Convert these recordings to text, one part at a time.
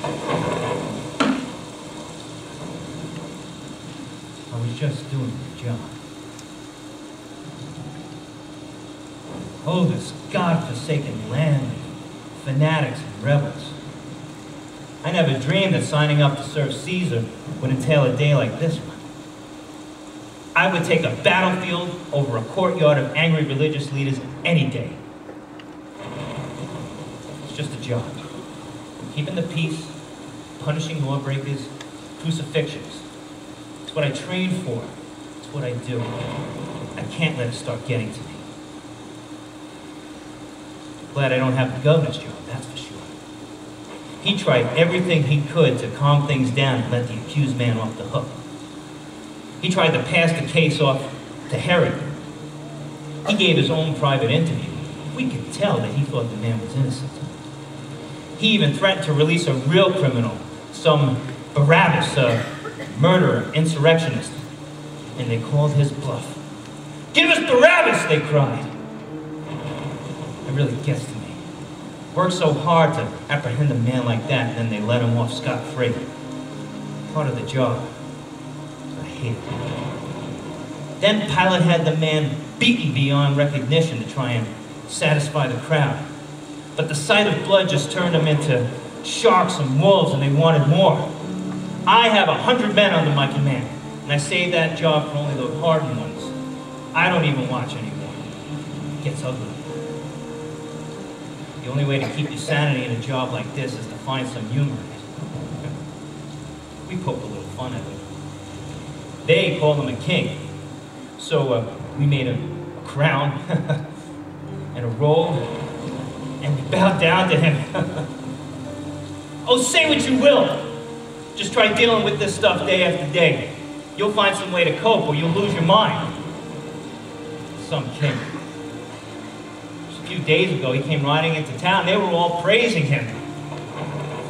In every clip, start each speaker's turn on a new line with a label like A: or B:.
A: I was just doing the job. Oh, this godforsaken land, fanatics and rebels. I never dreamed that signing up to serve Caesar would entail a day like this one. I would take a battlefield over a courtyard of angry religious leaders any day. It's just a job. Keeping the peace, punishing lawbreakers, crucifixions. It's what I trained for. It's what I do. I can't let it start getting to me. Glad I don't have the governor's job, that's for sure. He tried everything he could to calm things down and let the accused man off the hook. He tried to pass the case off to Herod. He gave his own private interview. We could tell that he thought the man was innocent. He even threatened to release a real criminal, some Barabbas, a murderer, insurrectionist. And they called his bluff. "Give us Barabbas!" they cried. It really gets to me. Worked so hard to apprehend a man like that, and then they let him off scot-free. Part of the job. I hate it. Then Pilate had the man beaten beyond recognition to try and satisfy the crowd. But the sight of blood just turned them into sharks and wolves, and they wanted more. I have 100 men under my command, and I save that job for only the hardened ones. I don't even watch anymore. It gets ugly. The only way to keep your sanity in a job like this is to find some humor in it. We poke a little fun at it. They call him a king. So we made a crown and a robe, and we bowed down to him. Oh, say what you will. Just try dealing with this stuff day after day. You'll find some way to cope, or you'll lose your mind. Some king. A few days ago, he came riding into town. They were all praising him.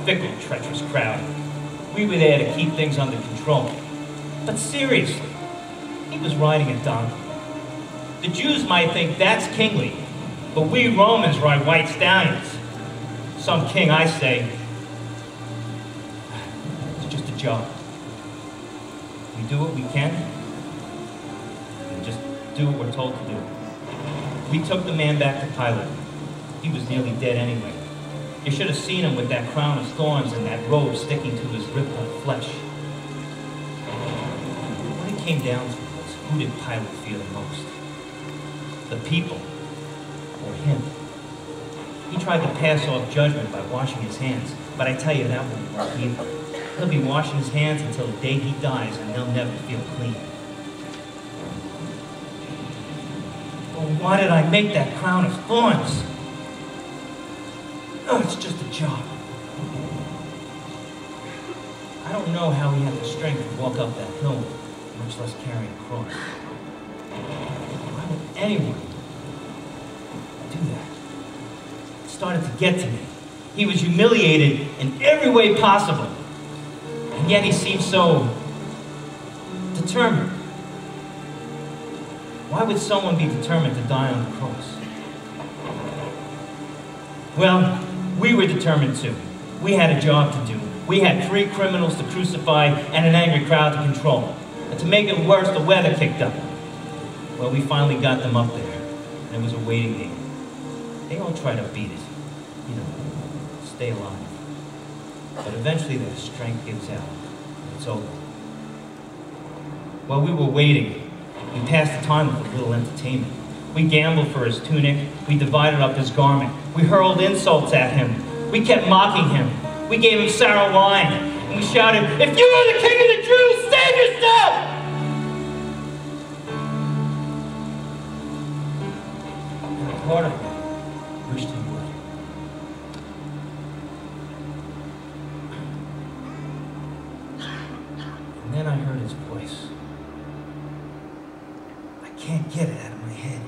A: Fickle, treacherous crowd. We were there to keep things under control. But seriously, he was riding a donkey. The Jews might think that's kingly, but we Romans ride white stallions. Some king, I say. It's just a job. We do what we can, and just do what we're told to do. We took the man back to Pilate. He was nearly dead anyway. You should have seen him with that crown of thorns and that robe sticking to his ripped-up flesh. What it came down to was, who did Pilate fear the most? The people, or him? He tried to pass off judgment by washing his hands, but I tell you, that won't work either. He'll be washing his hands until the day he dies, and he'll never feel clean. Why did I make that crown of thorns? Oh, it's just a job. I don't know how he had the strength to walk up that hill, much less carry a cross. Why would anyone do that? It started to get to me. He was humiliated in every way possible, and yet he seemed so determined. Why would someone be determined to die on the cross? Well, we were determined too. We had a job to do. We had 3 criminals to crucify and an angry crowd to control. And to make it worse, the weather kicked up. Well, we finally got them up there, and it was a waiting game. They all try to beat it, you know, stay alive. But eventually their strength gives out, and it's over. While we were waiting, we passed the time with a little entertainment. We gambled for his tunic. We divided up his garment. We hurled insults at him. We kept mocking him. We gave him sour wine. And we shouted, "If you are the king of the Jews, save yourself!" And a part of me wished he would. And then I heard his voice. I can't get it out of my head.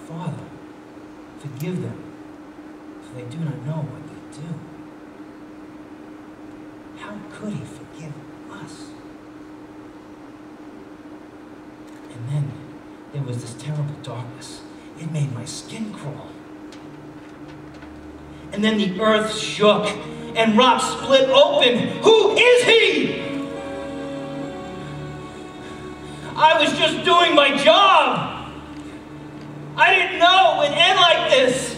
A: "Father, forgive them, for they do not know what they do." How could he forgive us? And then there was this terrible darkness. It made my skin crawl. And then the earth shook and rock split open. Who is he? I was just doing my job. I didn't know it would end like this.